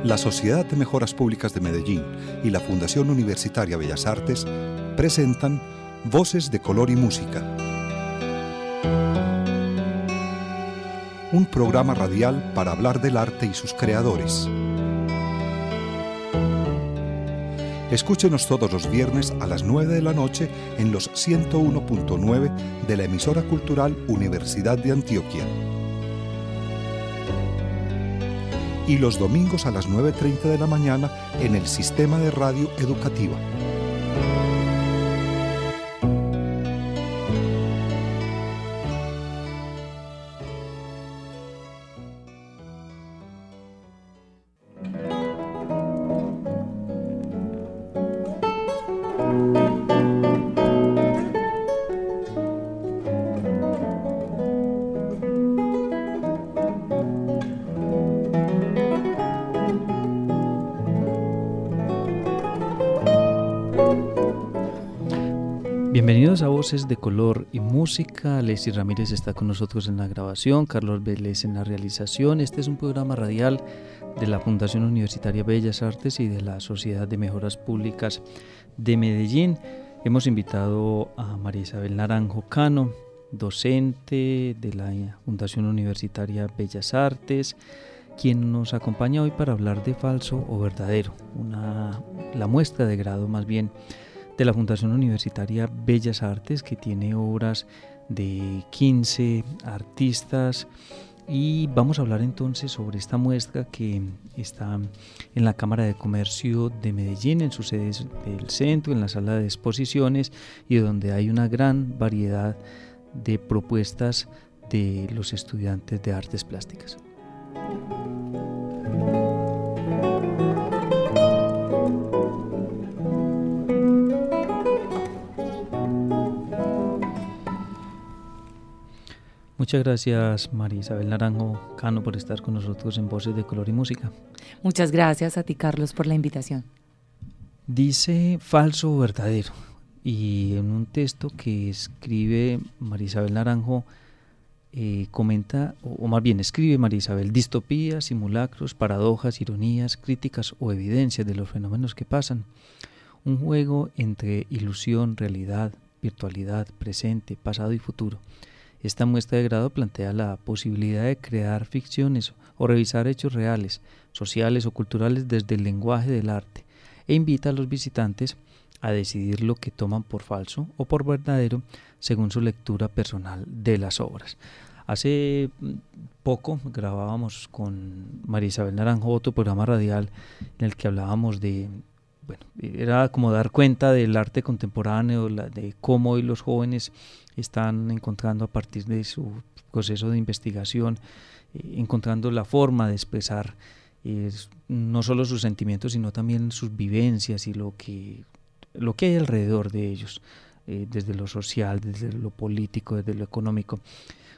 La Sociedad de Mejoras Públicas de Medellín y la Fundación Universitaria Bellas Artes presentan Voces de Color y Música, un programa radial para hablar del arte y sus creadores. Escúchenos todos los viernes a las 9 de la noche en los 101.9 de la emisora cultural Universidad de Antioquia. Y los domingos a las 9:30 de la mañana en el Sistema de Radio Educativa. Bienvenidos a Voces de Color y Música. Alexis Ramírez está con nosotros en la grabación, Carlos Vélez en la realización. Este es un programa radial de la Fundación Universitaria Bellas Artes y de la Sociedad de Mejoras Públicas de Medellín. Hemos invitado a María Isabel Naranjo Cano, docente de la Fundación Universitaria Bellas Artes, quien nos acompaña hoy para hablar de Falso o Verdadero, la muestra de grado más bien de la Fundación Universitaria Bellas Artes, que tiene obras de 15 artistas, y vamos a hablar entonces sobre esta muestra que está en la Cámara de Comercio de Medellín, en su sede del centro, en la sala de exposiciones, y donde hay una gran variedad de propuestas de los estudiantes de artes plásticas. Muchas gracias, María Isabel Naranjo Cano, por estar con nosotros en Voces de Color y Música. Muchas gracias a ti, Carlos, por la invitación. Dice falso o verdadero, y en un texto que escribe María Isabel Naranjo, comenta, o más bien escribe María Isabel: distopías, simulacros, paradojas, ironías, críticas o evidencias de los fenómenos que pasan. Un juego entre ilusión, realidad, virtualidad, presente, pasado y futuro. Esta muestra de grado plantea la posibilidad de crear ficciones o revisar hechos reales, sociales o culturales desde el lenguaje del arte, e invita a los visitantes a decidir lo que toman por falso o por verdadero según su lectura personal de las obras. Hace poco grabábamos con María Isabel Naranjo otro programa radial en el que hablábamos de, era como dar cuenta del arte contemporáneo, de cómo hoy los jóvenes están encontrando a partir de su proceso de investigación, encontrando la forma de expresar no solo sus sentimientos, sino también sus vivencias y lo que hay alrededor de ellos, desde lo social, desde lo político, desde lo económico.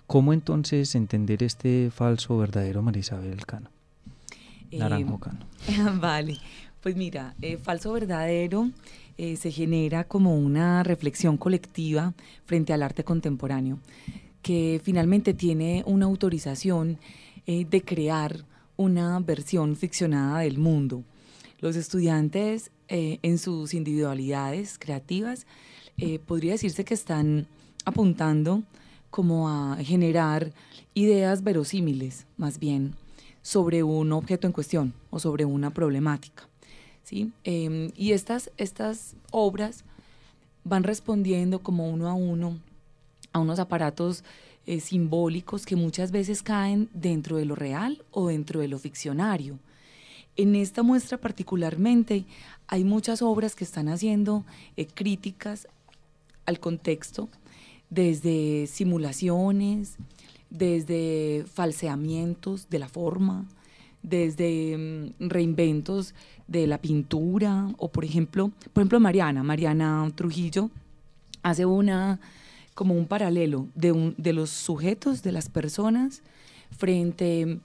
¿Cómo entonces entender este falso o verdadero, María Isabel Cano? Naranjo Cano. Vale, pues mira, falso o verdadero se genera como una reflexión colectiva frente al arte contemporáneo, que finalmente tiene una autorización de crear una versión ficcionada del mundo. Los estudiantes en sus individualidades creativas podría decirse que están apuntando como a generar ideas verosímiles, más bien, sobre un objeto en cuestión o sobre una problemática, ¿sí? Y estas obras van respondiendo como uno a unos aparatos simbólicos que muchas veces caen dentro de lo real o dentro de lo ficcionario. En esta muestra particularmente hay muchas obras que están haciendo críticas al contexto, desde simulaciones, desde falseamientos de la forma, desde reinventos de la pintura, o por ejemplo Mariana Trujillo hace como un paralelo de los sujetos, de las personas, frente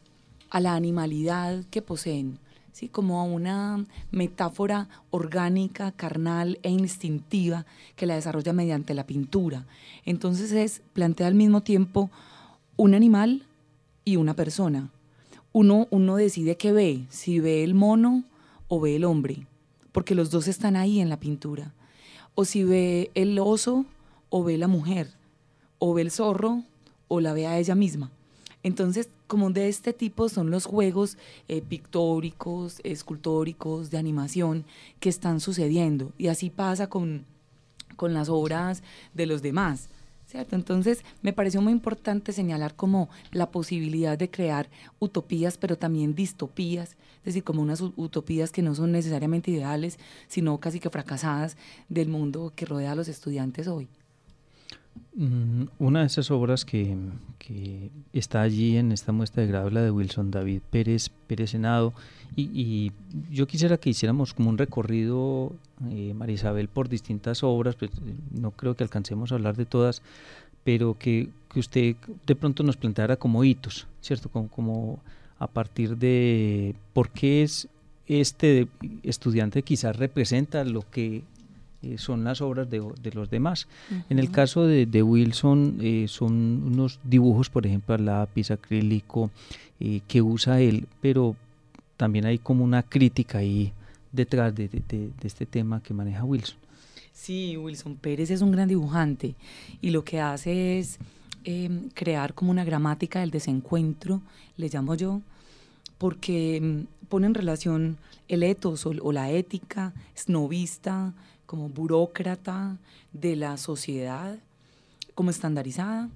a la animalidad que poseen, ¿sí? Como a una metáfora orgánica, carnal e instintiva que la desarrolla mediante la pintura. Entonces plantea al mismo tiempo un animal y una persona, uno decide qué ve, si ve el mono o ve el hombre, porque los dos están ahí en la pintura, o si ve el oso o ve la mujer, o ve el zorro o la ve a ella misma. Entonces, como de este tipo son los juegos pictóricos, escultóricos, de animación que están sucediendo. Y así pasa con las obras de los demás, ¿cierto? Entonces, me pareció muy importante señalar como la posibilidad de crear utopías, pero también distopías, es decir, como unas utopías que no son necesariamente ideales, sino casi que fracasadas del mundo que rodea a los estudiantes hoy. Una de esas obras que está allí en esta muestra de grado, la de Wilson David Pérez Henao, y yo quisiera que hiciéramos como un recorrido, María Isabel, por distintas obras, pues, no creo que alcancemos a hablar de todas, pero que usted de pronto nos planteara como hitos, ¿cierto? Como a partir de por qué es este estudiante quizás representa lo que son las obras de los demás. Uh-huh. En el caso de Wilson, son unos dibujos, por ejemplo, a lápiz, acrílico, que usa él, pero también hay como una crítica ahí detrás de este tema que maneja Wilson. Sí, Wilson Pérez es un gran dibujante y lo que hace es crear como una gramática del desencuentro, le llamo yo, porque pone en relación el ethos o la ética snobista, como burócrata de la sociedad, como estandarizada,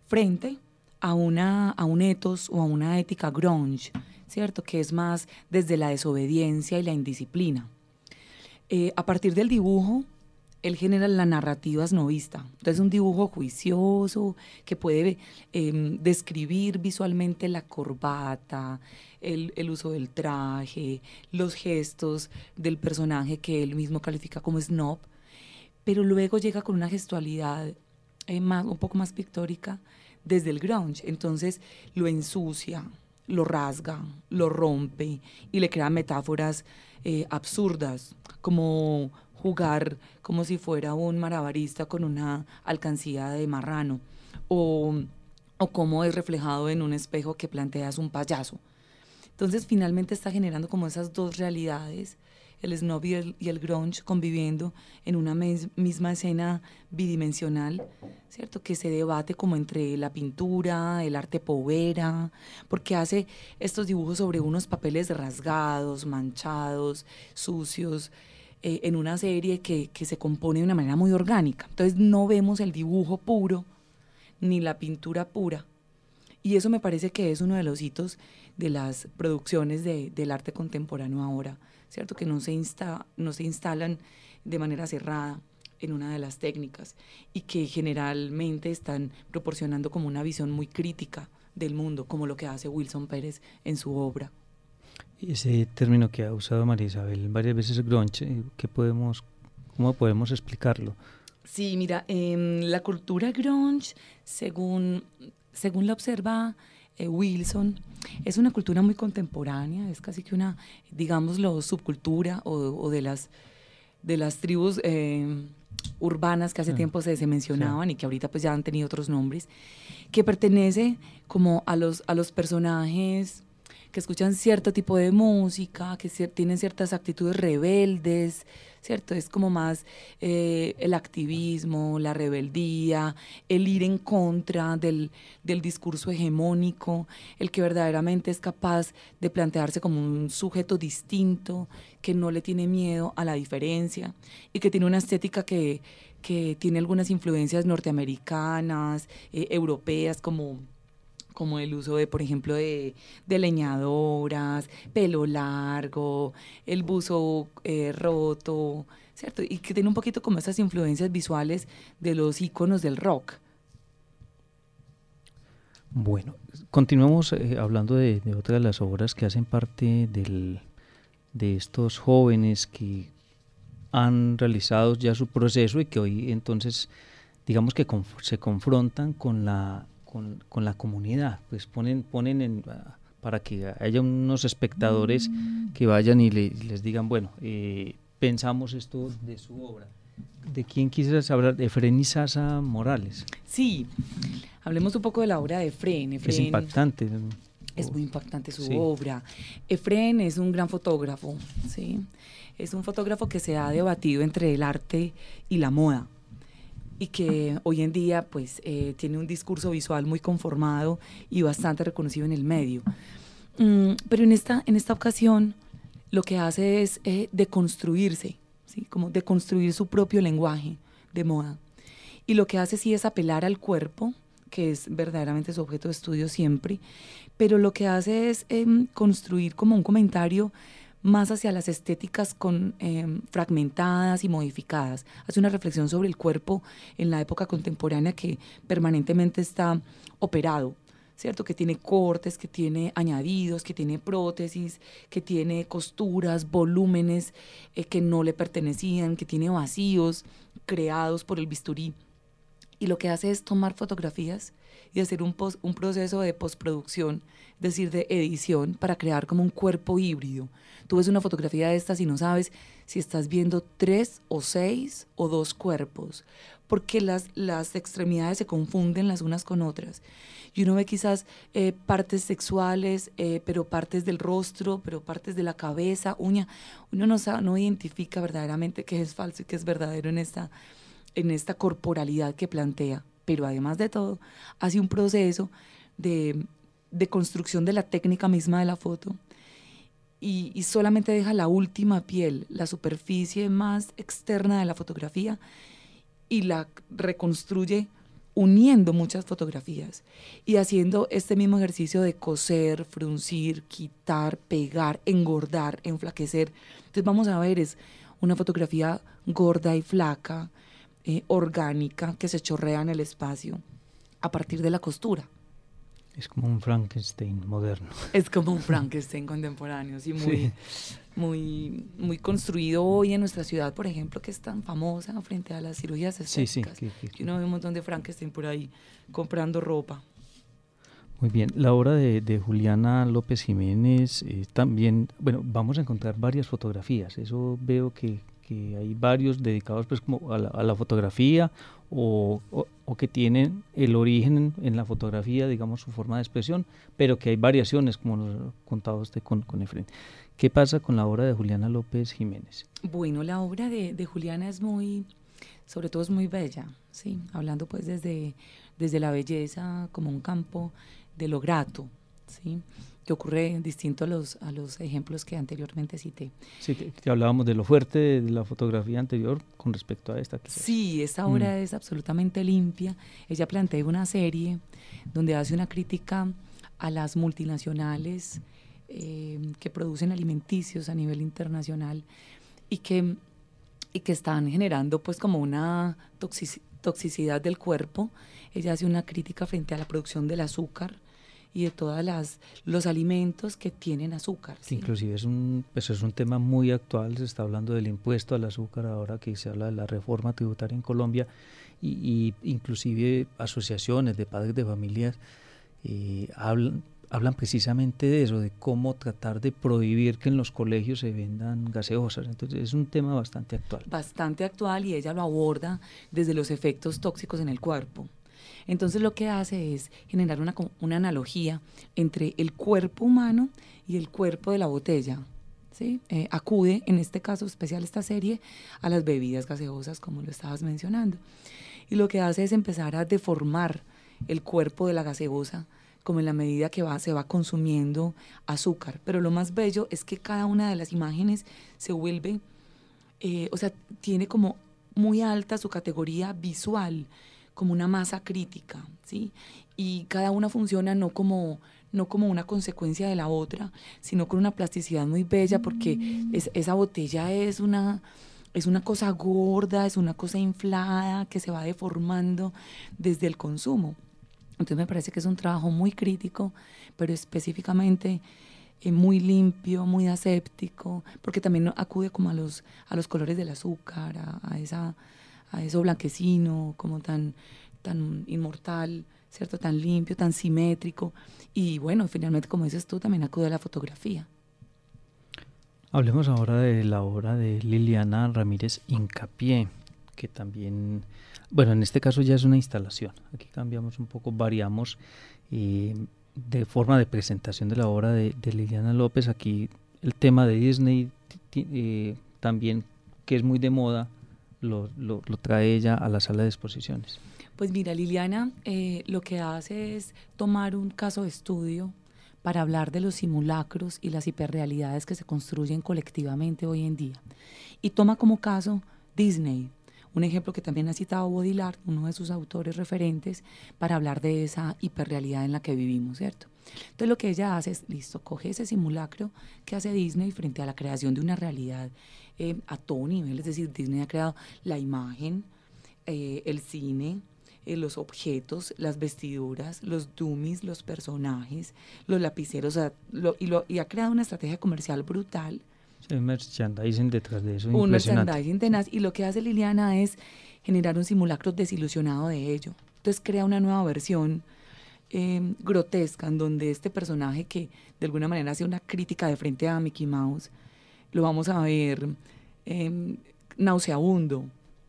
frente a un ethos o a una ética grunge, ¿cierto? Que es más desde la desobediencia y la indisciplina. A partir del dibujo, él genera la narrativa snobista. Entonces, un dibujo juicioso que puede describir visualmente la corbata, el uso del traje, los gestos del personaje que él mismo califica como snob, pero luego llega con una gestualidad un poco más pictórica desde el grunge. Entonces, lo ensucia, lo rasga, lo rompe y le crea metáforas absurdas, como jugar como si fuera un malabarista con una alcancía de marrano, o cómo es reflejado en un espejo que planteas un payaso. Entonces, finalmente está generando como esas dos realidades, el snob y el grunge conviviendo en una misma escena bidimensional, ¿cierto? Que se debate como entre la pintura, el arte povera, porque hace estos dibujos sobre unos papeles rasgados, manchados, sucios, en una serie que se compone de una manera muy orgánica. Entonces no vemos el dibujo puro ni la pintura pura. Y eso me parece que es uno de los hitos de las producciones del arte contemporáneo ahora, ¿cierto? Que no se instalan de manera cerrada en una de las técnicas y que generalmente están proporcionando como una visión muy crítica del mundo, como lo que hace Wilson Pérez en su obra. Ese término que ha usado María Isabel varias veces, grunge, ¿cómo podemos explicarlo? Sí, mira, la cultura grunge, según la observa Wilson, es una cultura muy contemporánea, es casi que una, digámoslo, subcultura o de las tribus urbanas que hace tiempo se mencionaban, sí, y que ahorita pues ya han tenido otros nombres, que pertenece como a los personajes que escuchan cierto tipo de música, que tienen ciertas actitudes rebeldes, ¿cierto? Es como más el activismo, la rebeldía, el ir en contra del discurso hegemónico, el que verdaderamente es capaz de plantearse como un sujeto distinto, que no le tiene miedo a la diferencia y que tiene una estética que tiene algunas influencias norteamericanas, europeas, como el uso de, por ejemplo, de leñadoras, pelo largo, el buzo roto, ¿cierto? Y que tiene un poquito como esas influencias visuales de los íconos del rock. Bueno, continuamos hablando de otra de las obras que hacen parte de estos jóvenes que han realizado ya su proceso y que hoy entonces, digamos que se confrontan con la comunidad, pues ponen para que haya unos espectadores que vayan y les digan, bueno, pensamos esto de su obra. ¿De quién quisieras hablar? De Efrén Izaza Morales. Sí, hablemos un poco de la obra de Efrén. Es impactante. Es muy impactante su Sí. obra. Efrén es un gran fotógrafo, ¿sí? Es un fotógrafo que se ha debatido entre el arte y la moda y que hoy en día pues tiene un discurso visual muy conformado y bastante reconocido en el medio. Pero en esta ocasión lo que hace es deconstruirse, ¿sí? Como deconstruir su propio lenguaje de moda. Y lo que hace sí es apelar al cuerpo, que es verdaderamente su objeto de estudio siempre, pero lo que hace es construir como un comentario más hacia las estéticas fragmentadas y modificadas. Hace una reflexión sobre el cuerpo en la época contemporánea que permanentemente está operado, ¿cierto? Que tiene cortes, que tiene añadidos, que tiene prótesis, que tiene costuras, volúmenes que no le pertenecían, que tiene vacíos creados por el bisturí. Y lo que hace es tomar fotografías y hacer un proceso de postproducción, es decir, de edición, para crear como un cuerpo híbrido. Tú ves una fotografía de estas y no sabes si estás viendo 3 o 6 o 2 cuerpos, porque las extremidades se confunden las unas con otras. Y uno ve quizás partes sexuales, pero partes del rostro, pero partes de la cabeza, uña. Uno no identifica verdaderamente qué es falso y qué es verdadero en esta corporalidad que plantea, pero además de todo, hace un proceso de construcción de la técnica misma de la foto y solamente deja la última piel, la superficie más externa de la fotografía y la reconstruye uniendo muchas fotografías y haciendo este mismo ejercicio de coser, fruncir, quitar, pegar, engordar, enflaquecer. Entonces vamos a ver, es una fotografía gorda y flaca, orgánica, que se chorrea en el espacio a partir de la costura. Es como un Frankenstein moderno. Es como un Frankenstein contemporáneo, sí, Sí. muy construido hoy en nuestra ciudad, por ejemplo, que es tan famosa frente a las cirugías Sí, sí. estéticas. Que uno ve un montón de Frankenstein por ahí comprando ropa. Muy bien, la obra de Juliana López Jiménez también, bueno, vamos a encontrar varias fotografías, eso veo que hay varios dedicados pues como a la fotografía o que tienen el origen en la fotografía, digamos su forma de expresión, pero que hay variaciones como nos contaba usted con Efrén. ¿Qué pasa con la obra de Juliana López Jiménez? Bueno, la obra de Juliana es sobre todo es muy bella, ¿sí? Hablando pues desde la belleza como un campo de lo grato, ¿sí? Que ocurre distinto a los ejemplos que anteriormente cité. Sí, que hablábamos de lo fuerte de la fotografía anterior con respecto a esta. Quizás. Sí, esta obra es absolutamente limpia. Ella plantea una serie donde hace una crítica a las multinacionales que producen alimenticios a nivel internacional y que están generando pues como una toxicidad del cuerpo. Ella hace una crítica frente a la producción del azúcar y de todos los alimentos que tienen azúcar. ¿Sí? Inclusive es un tema muy actual, se está hablando del impuesto al azúcar ahora que se habla de la reforma tributaria en Colombia y inclusive asociaciones de padres de familias hablan precisamente de eso, de cómo tratar de prohibir que en los colegios se vendan gaseosas. Entonces es un tema bastante actual. Bastante actual y ella lo aborda desde los efectos tóxicos en el cuerpo. Entonces lo que hace es generar una analogía entre el cuerpo humano y el cuerpo de la botella, ¿sí? Acude, en este caso especial esta serie, a las bebidas gaseosas, como lo estabas mencionando. Y lo que hace es empezar a deformar el cuerpo de la gaseosa, como en la medida que se va consumiendo azúcar. Pero lo más bello es que cada una de las imágenes se vuelve, tiene como muy alta su categoría visual, como una masa crítica, ¿sí? Y cada una funciona no como una consecuencia de la otra, sino con una plasticidad muy bella, porque esa botella es una cosa gorda, es una cosa inflada que se va deformando desde el consumo. Entonces me parece que es un trabajo muy crítico, pero específicamente muy limpio, muy aséptico, porque también acude como a los colores del azúcar, a eso blanquecino, como tan inmortal, ¿cierto? Tan limpio, tan simétrico. Y bueno, finalmente, como dices tú, también acude a la fotografía. Hablemos ahora de la obra de Liliana Ramírez Hincapié, que también, bueno, en este caso ya es una instalación. Aquí cambiamos un poco, variamos. de forma de presentación de la obra de Liliana López. Aquí el tema de Disney también, que es muy de moda, lo trae ella a la sala de exposiciones. Pues mira, Liliana lo que hace es tomar un caso de estudio para hablar de los simulacros y las hiperrealidades que se construyen colectivamente hoy en día. Y toma como caso Disney, un ejemplo que también ha citado Baudrillard, uno de sus autores referentes, para hablar de esa hiperrealidad en la que vivimos, ¿cierto? Entonces lo que ella hace es, listo, coge ese simulacro que hace Disney frente a la creación de una realidad a todo nivel, es decir, Disney ha creado la imagen, el cine, los objetos, las vestiduras, los dummies, los personajes, los lapiceros, o sea, y ha creado una estrategia comercial brutal. Sí, un merchandising detrás de eso, Un impresionante. merchandising tenaz, y lo que hace Liliana es generar un simulacro desilusionado de ello. Entonces crea una nueva versión grotesca, en donde este personaje, que de alguna manera hace una crítica de frente a Mickey Mouse, lo vamos a ver nauseabundo,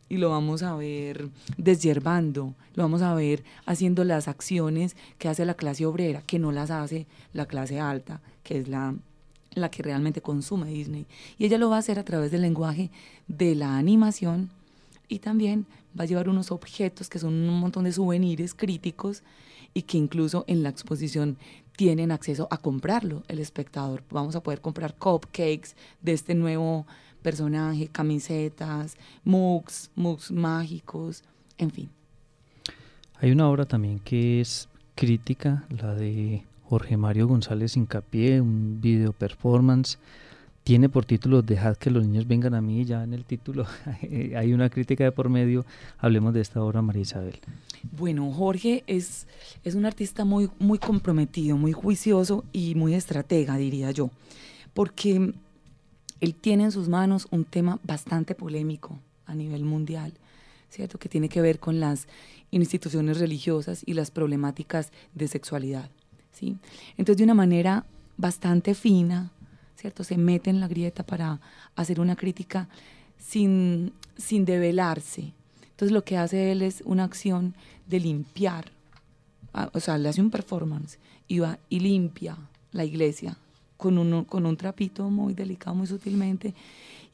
y lo vamos a ver desyervando, lo vamos a ver haciendo las acciones que hace la clase obrera, que no las hace la clase alta, que es la que realmente consume Disney. Y ella lo va a hacer a través del lenguaje de la animación, y también va a llevar unos objetos que son un montón de souvenirs críticos y que incluso en la exposición tienen acceso a comprarlo el espectador. Vamos a poder comprar cupcakes de este nuevo personaje, camisetas, mugs mágicos, en fin. Hay una obra también que es crítica, la de Jorge Mario González Hincapié, un video performance. Tiene por título Dejad que los niños vengan a mí. Ya en el título hay una crítica de por medio. Hablemos de esta obra, María Isabel. Bueno, Jorge es un artista muy, muy comprometido, muy juicioso y muy estratega, diría yo, porque él tiene en sus manos un tema bastante polémico a nivel mundial, ¿cierto? Que tiene que ver con las instituciones religiosas y las problemáticas de sexualidad, ¿sí? Entonces, de una manera bastante fina, ¿cierto? Se mete en la grieta para hacer una crítica sin develarse. Entonces, lo que hace él es una acción de limpiar, o sea, le hace un performance y va y limpia la iglesia con un trapito muy delicado, muy sutilmente,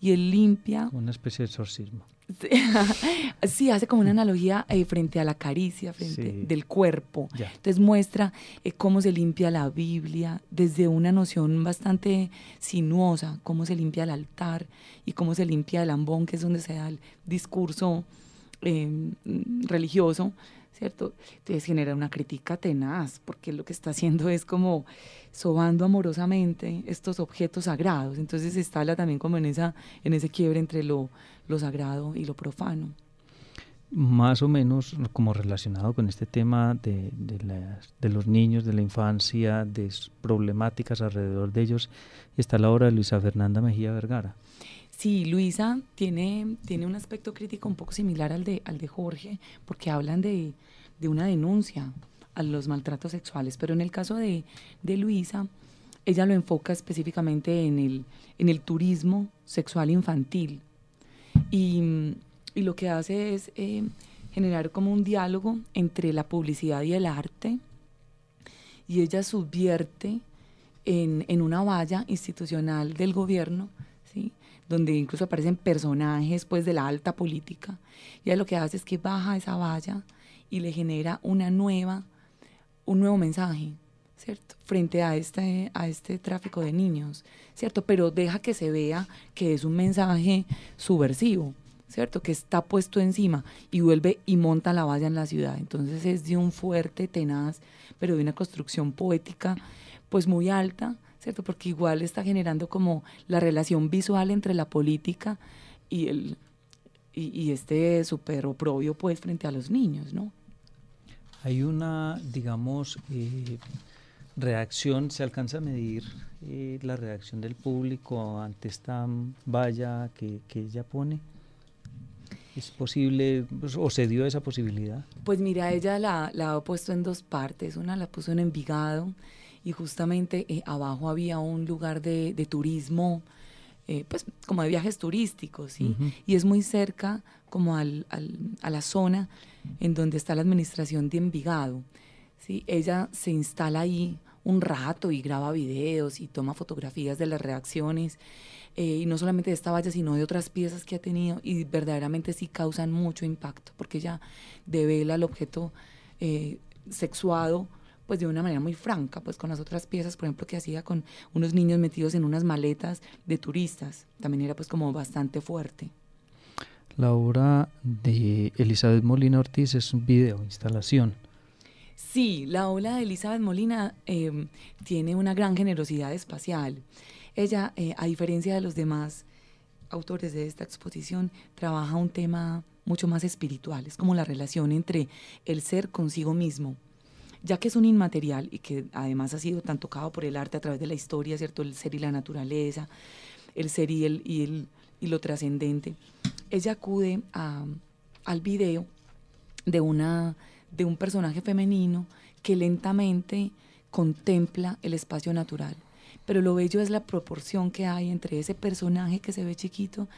y él limpia. Una especie de exorcismo. Sí, hace como una analogía frente a la caricia, del cuerpo. Ya. Entonces muestra cómo se limpia la Biblia desde una noción bastante sinuosa, cómo se limpia el altar y cómo se limpia el ambón, que es donde se da el discurso religioso, ¿cierto? Entonces genera una crítica tenaz, porque lo que está haciendo es como sobando amorosamente estos objetos sagrados. Entonces se instala también como en ese quiebre entre lo sagrado y lo profano. Más o menos como relacionado con este tema de los niños, de la infancia, de problemáticas alrededor de ellos, está la obra de Luisa Fernanda Mejía Vergara. Sí, Luisa tiene un aspecto crítico un poco similar al de Jorge, porque hablan de una denuncia a los maltratos sexuales, pero en el caso de Luisa, ella lo enfoca específicamente en el turismo sexual infantil, y lo que hace es generar como un diálogo entre la publicidad y el arte, y ella subvierte en una valla institucional del gobierno, ¿sí?, donde incluso aparecen personajes pues de la alta política. Y ella lo que hace es que baja esa valla y le genera un nuevo mensaje, ¿cierto?, frente a este tráfico de niños, ¿cierto? Pero deja que se vea que es un mensaje subversivo, ¿cierto?, que está puesto encima, y vuelve y monta la valla en la ciudad. Entonces es de un fuerte, tenaz, pero de una construcción poética pues muy alta, ¿cierto?, porque igual está generando como la relación visual entre la política y este súper oprobio pues frente a los niños, ¿no? Hay una, digamos, reacción, ¿se alcanza a medir la reacción del público ante esta valla que ella pone? ¿Es posible, o se dio esa posibilidad? Pues mira, ella la ha puesto en dos partes. Una la puso en Envigado, y justamente abajo había un lugar de turismo, pues como de viajes turísticos, ¿sí? Uh-huh. Y es muy cerca como a la zona en donde está la administración de Envigado, ¿sí? Ella se instala ahí un rato y graba videos y toma fotografías de las reacciones, y no solamente de esta valla, sino de otras piezas que ha tenido, y verdaderamente sí causan mucho impacto, porque ella devela el objeto sexuado pues de una manera muy franca, pues con las otras piezas, por ejemplo, que hacía con unos niños metidos en unas maletas de turistas, también era pues como bastante fuerte. La obra de Elizabeth Molina Ortiz es un video, instalación. Sí, la obra de Elizabeth Molina tiene una gran generosidad espacial. Ella, a diferencia de los demás autores de esta exposición, trabaja un tema mucho más espiritual, es como la relación entre el ser consigo mismo, ya que es un inmaterial y que además ha sido tan tocado por el arte a través de la historia, ¿cierto? El ser y la naturaleza, el ser y lo trascendente. Ella acude al video de un personaje femenino que lentamente contempla el espacio natural. Pero lo bello es la proporción que hay entre ese personaje que se ve chiquito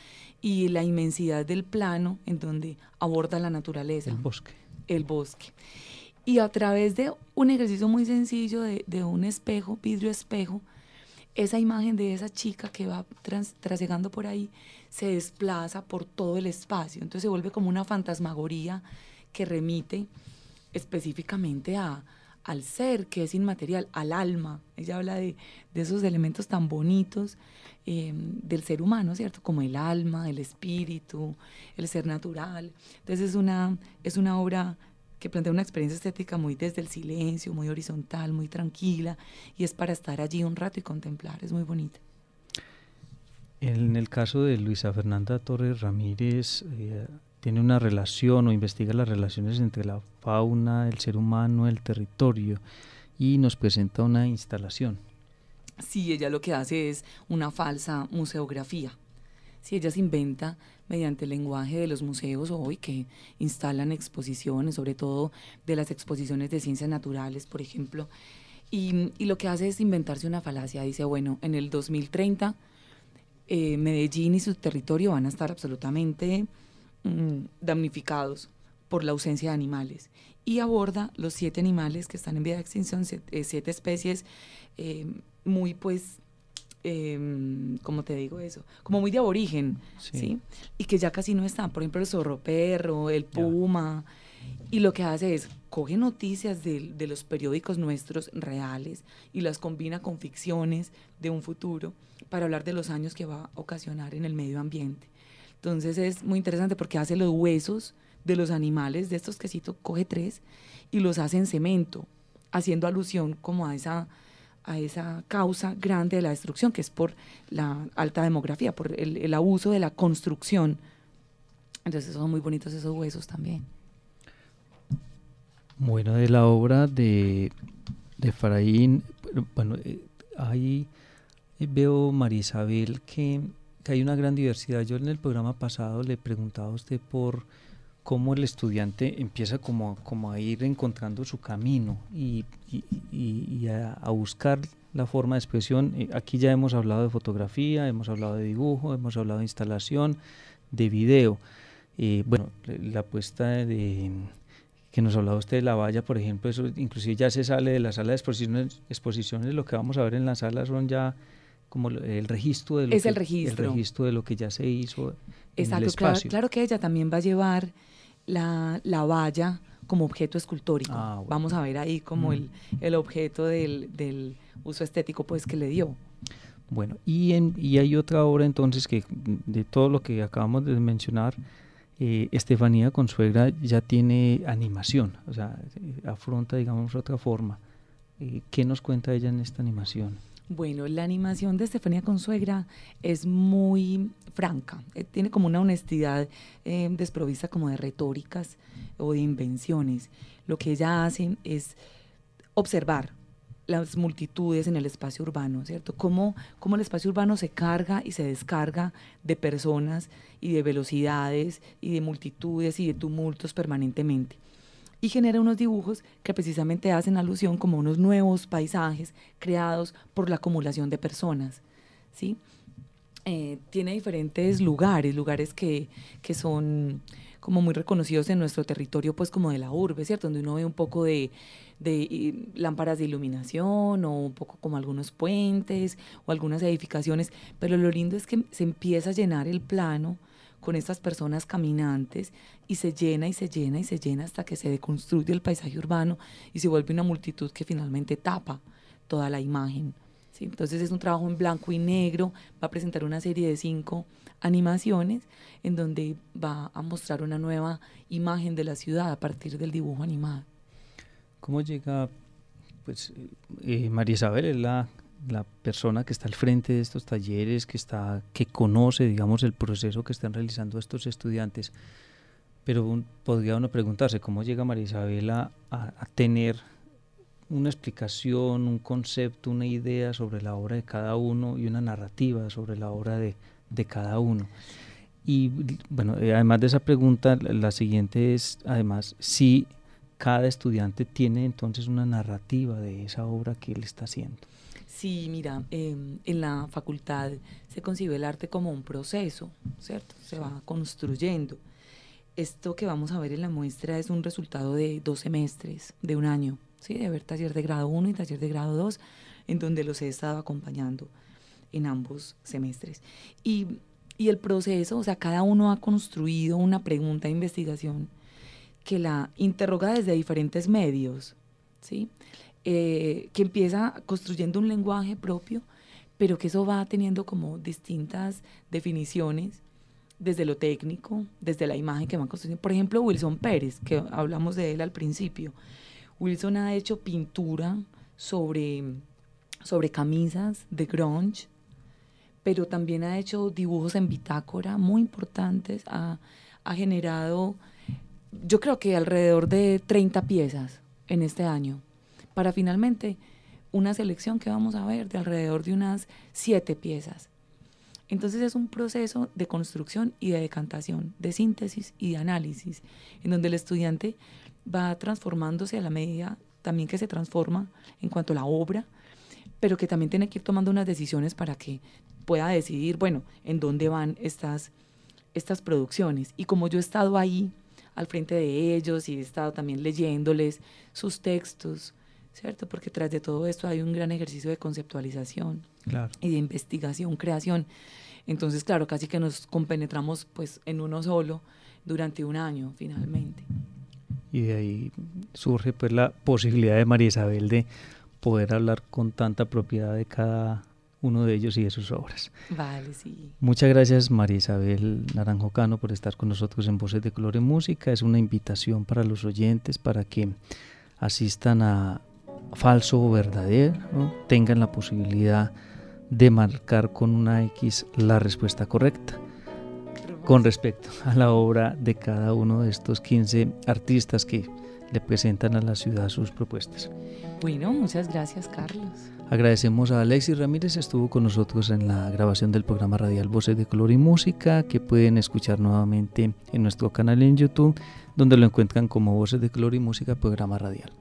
y la inmensidad del plano en donde aborda la naturaleza. El bosque. El bosque. Y a través de un ejercicio muy sencillo de un espejo, vidrio espejo, esa imagen de esa chica que va trasegando por ahí se desplaza por todo el espacio. Entonces se vuelve como una fantasmagoría que remite específicamente al ser que es inmaterial, al alma. Ella habla de esos elementos tan bonitos del ser humano, ¿cierto? Como el alma, el espíritu, el ser natural. Entonces es una obra que plantea una experiencia estética muy desde el silencio, muy horizontal, muy tranquila, y es para estar allí un rato y contemplar, es muy bonita. En el caso de Luisa Fernanda Torres Ramírez, tiene una relación o investiga las relaciones entre la fauna, el ser humano, el territorio, y nos presenta una instalación. Sí, ella lo que hace es una falsa museografía. Sí, ella se inventa mediante el lenguaje de los museos hoy que instalan exposiciones, sobre todo de las exposiciones de ciencias naturales, por ejemplo, y lo que hace es inventarse una falacia. Dice, bueno, en el 2030 Medellín y su territorio van a estar absolutamente damnificados por la ausencia de animales, y aborda los 7 animales que están en vía de extinción, 7 especies muy pues ¿cómo te digo eso? Como muy de aborigen, ¿sí? Y que ya casi no están, por ejemplo el zorroperro, el puma, y lo que hace es, coge noticias de los periódicos nuestros reales y las combina con ficciones de un futuro para hablar de los daños que va a ocasionar en el medio ambiente. Entonces es muy interesante porque hace los huesos de los animales, de estos que cito, coge 3 y los hace en cemento, haciendo alusión como a esa causa grande de la destrucción, que es por la alta demografía, por el abuso de la construcción. Entonces son muy bonitos esos huesos también. Bueno, de la obra de Efraín, bueno, ahí veo, María Isabel, que hay una gran diversidad. Yo en el programa pasado le preguntaba a usted por cómo el estudiante empieza como a ir encontrando su camino y a buscar la forma de expresión. Aquí ya hemos hablado de fotografía, hemos hablado de dibujo, hemos hablado de instalación, de video. Bueno, la apuesta que nos hablaba usted de la valla, por ejemplo, eso inclusive ya se sale de la sala de exposiciones, lo que vamos a ver en la sala son ya como el registro de lo registro de lo que ya se hizo. Exacto, en el espacio. Claro que ella también va a llevar la valla como objeto escultórico. Bueno. Vamos a ver ahí como el objeto del uso estético pues que le dio. Bueno, y hay otra obra entonces que de todo lo que acabamos de mencionar, Estefanía Consuegra ya tiene animación, o sea, afronta, digamos, otra forma. ¿Qué nos cuenta ella en esta animación? Bueno, la animación de Estefanía Consuegra es muy franca, tiene como una honestidad desprovista como de retóricas o de invenciones. Lo que ella hace es observar las multitudes en el espacio urbano, ¿cierto? Cómo el espacio urbano se carga y se descarga de personas y de velocidades y de multitudes y de tumultos permanentemente. Y genera unos dibujos que precisamente hacen alusión como unos nuevos paisajes creados por la acumulación de personas, ¿sí? Tiene diferentes lugares que son como muy reconocidos en nuestro territorio, pues como de la urbe, ¿cierto? Donde uno ve un poco de lámparas de iluminación o un poco como algunos puentes o algunas edificaciones, pero lo lindo es que se empieza a llenar el plano con estas personas caminantes y se llena y se llena y se llena hasta que se deconstruye el paisaje urbano y se vuelve una multitud que finalmente tapa toda la imagen, ¿sí? Entonces es un trabajo en blanco y negro, va a presentar una serie de 5 animaciones en donde va a mostrar una nueva imagen de la ciudad a partir del dibujo animado. ¿Cómo llega, pues, María Isabel es la persona que está al frente de estos talleres, que conoce, digamos, el proceso que están realizando estos estudiantes, pero podría uno preguntarse cómo llega María Isabel a tener una explicación, un concepto, una idea sobre la obra de cada uno y una narrativa sobre la obra de cada uno. Y bueno, además de esa pregunta, la siguiente es, además, si cada estudiante tiene entonces una narrativa de esa obra que él está haciendo. Sí, mira, en la facultad se concibe el arte como un proceso, ¿cierto? Se va construyendo. Esto que vamos a ver en la muestra es un resultado de 2 semestres, de un año, ¿sí? De haber taller de grado 1 y taller de grado 2, en donde los he estado acompañando en ambos semestres. Y el proceso, o sea, cada uno ha construido una pregunta de investigación que la interroga desde diferentes medios, ¿sí? Que empieza construyendo un lenguaje propio, pero que eso va teniendo como distintas definiciones desde lo técnico, desde la imagen que van construyendo. Por ejemplo, Wilson Pérez, que hablamos de él al principio. Wilson ha hecho pintura sobre camisas de grunge, pero también ha hecho dibujos en bitácora muy importantes, ha generado, yo creo que alrededor de 30 piezas en este año, para finalmente una selección que vamos a ver de alrededor de unas 7 piezas. Entonces es un proceso de construcción y de decantación, de síntesis y de análisis, en donde el estudiante va transformándose a la medida también que se transforma en cuanto a la obra, pero que también tiene que ir tomando unas decisiones para que pueda decidir, bueno, en dónde van estas producciones. Y como yo he estado ahí al frente de ellos y he estado también leyéndoles sus textos, ¿cierto? Porque tras de todo esto hay un gran ejercicio de conceptualización, claro, y de investigación, creación. Entonces, claro, casi que nos compenetramos pues en uno solo durante un año, finalmente. Y de ahí surge pues la posibilidad de María Isabel de poder hablar con tanta propiedad de cada uno de ellos y de sus obras. Vale, sí. Muchas gracias, María Isabel Naranjo Cano, por estar con nosotros en Voces de Color y Música. Es una invitación para los oyentes para que asistan a Falso o Verdadero, ¿no? Tengan la posibilidad de marcar con una X la respuesta correcta con respecto a la obra de cada uno de estos 15 artistas que le presentan a la ciudad sus propuestas. Bueno, muchas gracias, Carlos. Agradecemos a Alexis Ramírez, estuvo con nosotros en la grabación del programa radial Voces de Color y Música, que pueden escuchar nuevamente en nuestro canal en YouTube, donde lo encuentran como Voces de Color y Música, programa radial.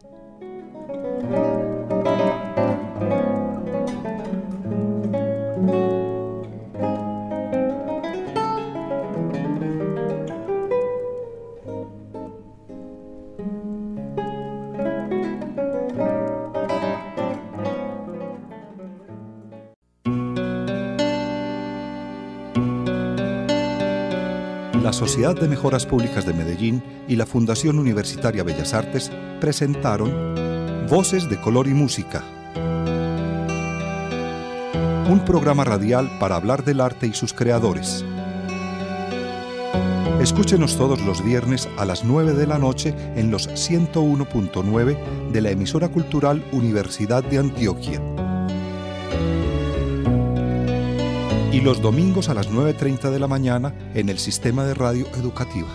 La Sociedad de Mejoras Públicas de Medellín y la Fundación Universitaria Bellas Artes presentaron Voces de Color y Música, un programa radial para hablar del arte y sus creadores. Escúchenos todos los viernes a las 9 de la noche en los 101.9 de la emisora cultural Universidad de Antioquia. Y los domingos a las 9:30 de la mañana en el Sistema de Radio Educativa.